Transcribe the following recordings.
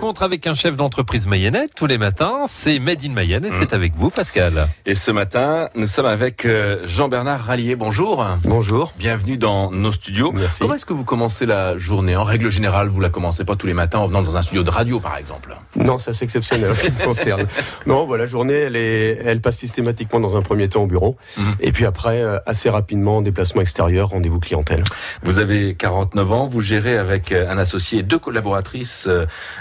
rencontre avec un chef d'entreprise mayennais tous les matins. C'est Made in Mayenne et c'est avec vous, Pascal. Et ce matin, nous sommes avec Jean-Bernard Rallier. Bonjour. Bonjour. Bienvenue dans nos studios. Merci. Comment est-ce que vous commencez la journée? En règle générale, vous la commencez pas tous les matins en venant dans un studio de radio, par exemple? Non, ça c'est exceptionnel en ce qui me concerne. Non, la journée, elle passe systématiquement dans un premier temps au bureau. Et puis après, assez rapidement, en déplacement extérieur, rendez-vous clientèle. Vous avez 49 ans, vous gérez avec un associé et 2 collaboratrices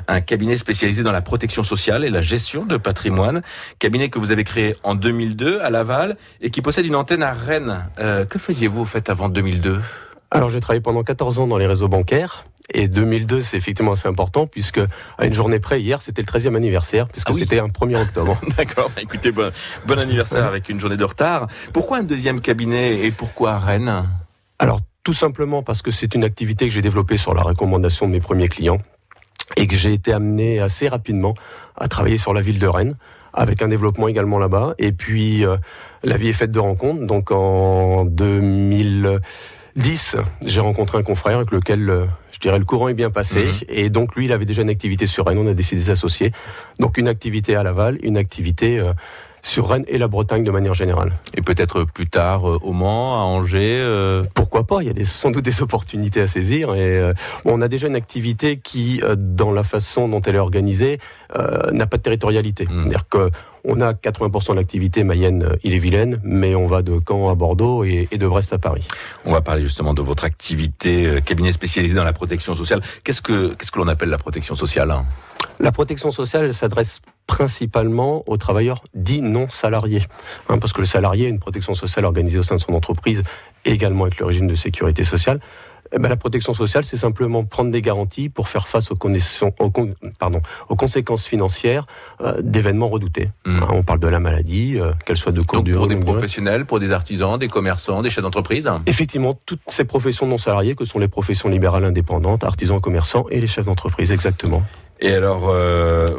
un cabinet spécialisé dans la protection sociale et la gestion de patrimoine. Cabinet que vous avez créé en 2002 à Laval et qui possède une antenne à Rennes. Que faisiez-vous au fait avant 2002? Alors j'ai travaillé pendant 14 ans dans les réseaux bancaires. Et 2002, c'est effectivement assez important puisque à une journée près, hier, c'était le 13e anniversaire puisque c'était un 1er octobre. D'accord, écoutez, bon anniversaire avec une journée de retard. Pourquoi un deuxième cabinet et pourquoi à Rennes? Alors tout simplement parce que c'est une activité que j'ai développée sur la recommandation de mes premiers clients et que j'ai été amené assez rapidement à travailler sur la ville de Rennes, avec un développement également là-bas. Et puis, la vie est faite de rencontres. Donc, en 2010, j'ai rencontré un confrère avec lequel, le courant est bien passé. Et donc, lui, il avait déjà une activité sur Rennes. On a décidé de s'associer. Donc, une activité à Laval, une activité sur Rennes et la Bretagne de manière générale. Et peut-être plus tard au Mans, à Angers Pourquoi pas? Il y a sans doute des opportunités à saisir. Et on a déjà une activité qui, dans la façon dont elle est organisée, n'a pas de territorialité. C'est-à-dire qu'on a 80% de l'activité Mayenne-Ille-et-Vilaine, mais on va de Caen à Bordeaux et de Brest à Paris. On va parler justement de votre activité, cabinet spécialisé dans la protection sociale. Qu'est-ce que l'on appelle la protection sociale? La protection sociale, elle s'adresse principalement aux travailleurs dits non salariés. Parce que le salarié a une protection sociale organisée au sein de son entreprise, et également avec le régime de sécurité sociale. La protection sociale, c'est simplement prendre des garanties pour faire face aux conséquences financières d'événements redoutés. On parle de la maladie, qu'elle soit de court durée. Pour des professionnels, pour des artisans, des commerçants, des chefs d'entreprise? Effectivement, toutes ces professions non salariées que sont les professions libérales indépendantes, artisans, commerçants et les chefs d'entreprise, exactement. Et alors,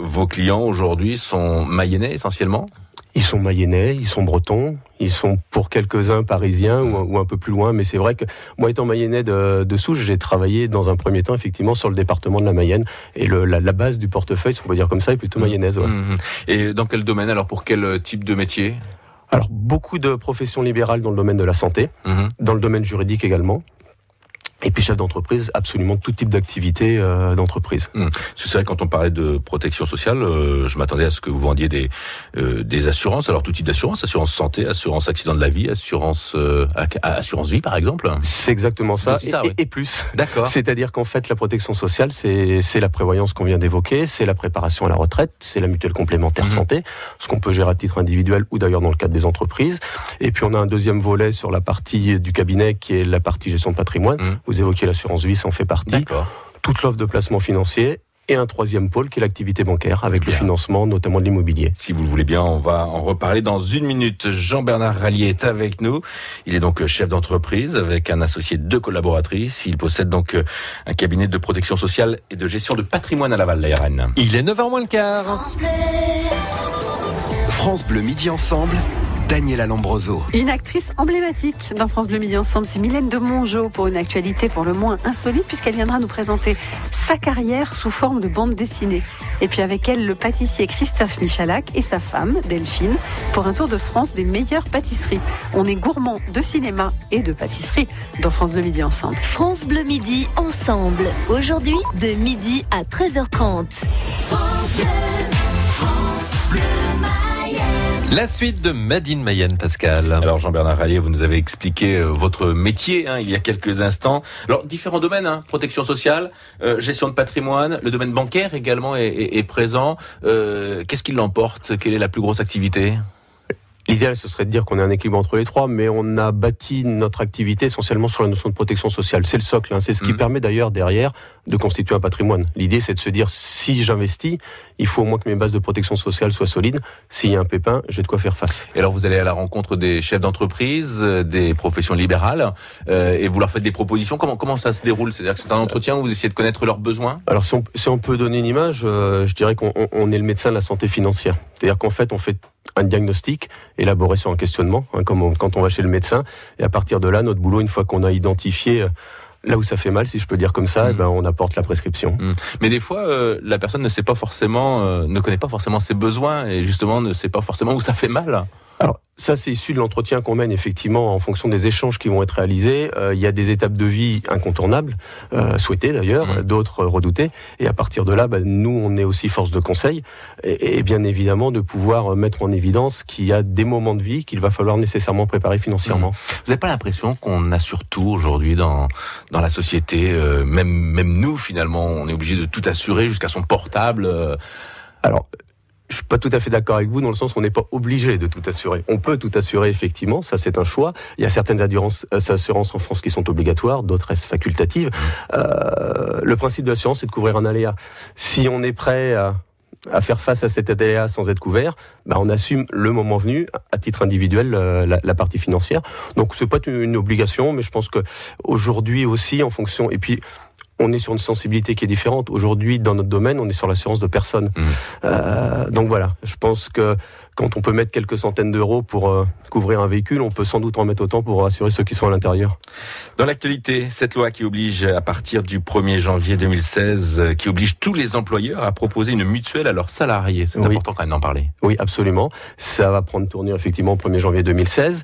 vos clients aujourd'hui sont mayennais essentiellement? Ils sont mayennais, ils sont bretons, ils sont pour quelques-uns parisiens ou un peu plus loin. Mais c'est vrai que moi, étant mayennais de souche, j'ai travaillé dans un premier temps effectivement sur le département de la Mayenne. Et la base du portefeuille, si on peut dire comme ça, est plutôt mayonnaise. Ouais. Et dans quel domaine? Alors pour quel type de métier? Alors beaucoup de professions libérales dans le domaine de la santé, dans le domaine juridique également. Et puis chef d'entreprise, absolument tout type d'activité d'entreprise. C'est vrai, quand on parlait de protection sociale, je m'attendais à ce que vous vendiez des assurances. Alors tout type d'assurance, assurance santé, assurance accident de la vie, assurance vie par exemple. C'est exactement ça, oui. Et plus. D'accord. C'est-à-dire qu'en fait la protection sociale, c'est la prévoyance qu'on vient d'évoquer, c'est la préparation à la retraite, c'est la mutuelle complémentaire santé, ce qu'on peut gérer à titre individuel ou d'ailleurs dans le cadre des entreprises. Et puis on a un deuxième volet sur la partie du cabinet qui est la partie gestion de patrimoine. Vous évoquez l'assurance vie, ça en fait partie. D'accord. Toute l'offre de placement financier et un troisième pôle qui est l'activité bancaire avec le financement notamment de l'immobilier. Si vous le voulez bien, on va en reparler dans une minute. Jean-Bernard Rallier est avec nous. Il est donc chef d'entreprise avec un associé de 2 collaboratrices. Il possède donc un cabinet de protection sociale et de gestion de patrimoine à Laval, la RN. Il est 9h moins le quart. France Bleu Midi Ensemble. Daniela Lombroso. Une actrice emblématique dans France Bleu Midi Ensemble, c'est Mylène de Mongeau pour une actualité pour le moins insolite puisqu'elle viendra nous présenter sa carrière sous forme de bande dessinée. Et puis avec elle, le pâtissier Christophe Michalak et sa femme Delphine pour un tour de France des meilleures pâtisseries. On est gourmand de cinéma et de pâtisserie dans France Bleu Midi Ensemble. France Bleu Midi Ensemble. Aujourd'hui, de midi à 13h30. France Bleu, France Bleu. La suite de Made in Mayenne, Pascal. Alors Jean-Bernard Rallier, vous nous avez expliqué votre métier il y a quelques instants. Alors différents domaines, protection sociale, gestion de patrimoine, le domaine bancaire également est présent. Qu'est-ce qui l'emporte? Quelle est la plus grosse activité? L'idéal, ce serait de dire qu'on a un équilibre entre les trois, mais on a bâti notre activité essentiellement sur la notion de protection sociale. C'est le socle, c'est ce qui permet d'ailleurs derrière de constituer un patrimoine. L'idée, c'est de se dire, si j'investis, il faut au moins que mes bases de protection sociale soient solides. S'il y a un pépin, j'ai de quoi faire face. Et alors, vous allez à la rencontre des chefs d'entreprise, des professions libérales, et vous leur faites des propositions. Comment ça se déroule? C'est-à-dire que c'est un entretien où vous essayez de connaître leurs besoins? Alors, si on peut donner une image, je dirais qu'on est le médecin de la santé financière. C'est-à-dire qu'en fait, on fait un diagnostic élaboré sur un questionnement, comme quand on va chez le médecin. Et à partir de là, notre boulot, une fois qu'on a identifié Là où ça fait mal, si je peux dire comme ça, on apporte la prescription. Mais des fois, la personne ne connaît pas forcément ses besoins et justement ne sait pas forcément où ça fait mal. Alors ça, c'est issu de l'entretien qu'on mène effectivement en fonction des échanges qui vont être réalisés. Il y a des étapes de vie incontournables, souhaitées d'ailleurs, d'autres redoutées. Et à partir de là, nous, on est aussi force de conseil et bien évidemment de pouvoir mettre en évidence qu'il y a des moments de vie qu'il va falloir nécessairement préparer financièrement. Vous n'avez pas l'impression qu'on assure tout aujourd'hui dans la société, même nous finalement, on est obligé de tout assurer jusqu'à son portable. Alors, je suis pas tout à fait d'accord avec vous dans le sens où on n'est pas obligé de tout assurer. On peut tout assurer effectivement, ça c'est un choix. Il y a certaines assurances en France qui sont obligatoires, d'autres restent facultatives. Le principe de l'assurance, c'est de couvrir un aléa. Si on est prêt à faire face à cet aléa sans être couvert, on assume le moment venu, à titre individuel, la partie financière. Donc c'est pas une obligation, mais je pense que aujourd'hui aussi, en fonction, et puis on est sur une sensibilité qui est différente. Aujourd'hui, dans notre domaine, on est sur l'assurance de personnes. Donc voilà, je pense que quand on peut mettre quelques centaines d'euros pour couvrir un véhicule, on peut sans doute en mettre autant pour assurer ceux qui sont à l'intérieur. Dans l'actualité, cette loi qui oblige à partir du 1er janvier 2016, qui oblige tous les employeurs à proposer une mutuelle à leurs salariés. C'est important quand même d'en parler. Oui, absolument. Ça va prendre tournure effectivement au 1er janvier 2016.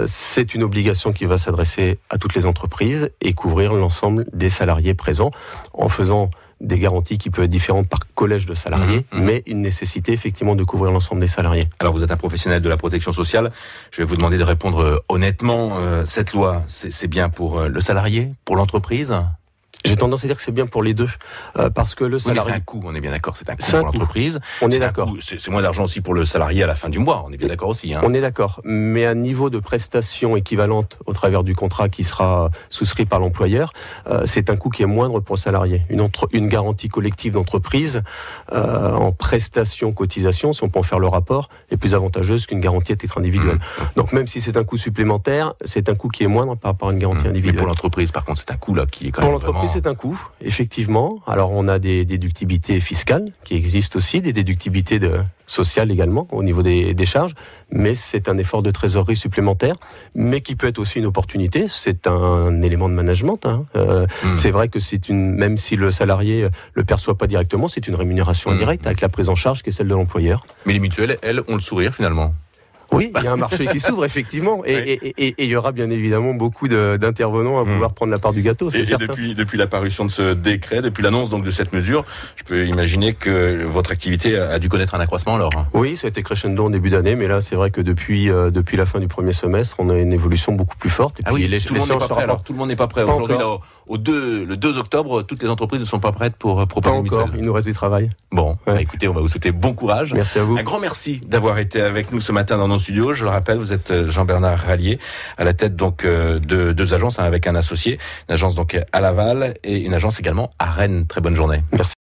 C'est une obligation qui va s'adresser à toutes les entreprises et couvrir l'ensemble des salariés présents en faisant des garanties qui peuvent être différentes par collège de salariés, mais une nécessité effectivement de couvrir l'ensemble des salariés. Alors vous êtes un professionnel de la protection sociale, je vais vous demander de répondre honnêtement. Cette loi, c'est bien pour le salarié, pour l'entreprise ? J'ai tendance à dire que c'est bien pour les deux, parce que le salarié... Oui, mais c'est un coût, on est bien d'accord, c'est un coût pour l'entreprise. On est d'accord. C'est moins d'argent aussi pour le salarié à la fin du mois, on est bien d'accord aussi. On est d'accord, mais un niveau de prestation équivalente au travers du contrat qui sera souscrit par l'employeur, c'est un coût qui est moindre pour le salarié. Une garantie collective d'entreprise en prestation cotisation, si on peut en faire le rapport, est plus avantageuse qu'une garantie à titre individuel. Donc même si c'est un coût supplémentaire, c'est un coût qui est moindre par rapport à une garantie individuelle. Mais pour l'entreprise, par contre, c'est un coût là qui est quand même vraiment... C'est un coût, effectivement. Alors, on a des déductibilités fiscales qui existent aussi, des déductibilités sociales également au niveau des charges, mais c'est un effort de trésorerie supplémentaire, mais qui peut être aussi une opportunité. C'est un élément de management. C'est vrai que même si le salarié le perçoit pas directement, c'est une rémunération indirecte avec la prise en charge qui est celle de l'employeur. Mais les mutuelles, elles, ont le sourire finalement. Oui, il y a un marché qui s'ouvre, effectivement, et il y aura bien évidemment beaucoup d'intervenants à vouloir prendre la part du gâteau, c'est certain. Depuis la parution de ce décret, depuis l'annonce donc de cette mesure, je peux imaginer que votre activité a dû connaître un accroissement alors. Oui, ça a été crescendo en début d'année, mais là c'est vrai que depuis la fin du premier semestre, on a une évolution beaucoup plus forte. Et puis tout le monde n'est pas prêt. Alors tout le monde n'est pas prêt. Aujourd'hui, là, le 2 octobre, toutes les entreprises ne sont pas prêtes pour proposer une mutuelle. Il nous reste du travail. Bon, écoutez, on va vous souhaiter bon courage. Merci à vous. Un grand merci d'avoir été avec nous ce matin dans nos studios. Je le rappelle, vous êtes Jean-Bernard Rallier, à la tête donc de 2 agences avec un associé, une agence donc à Laval et une agence également à Rennes. Très bonne journée. Merci.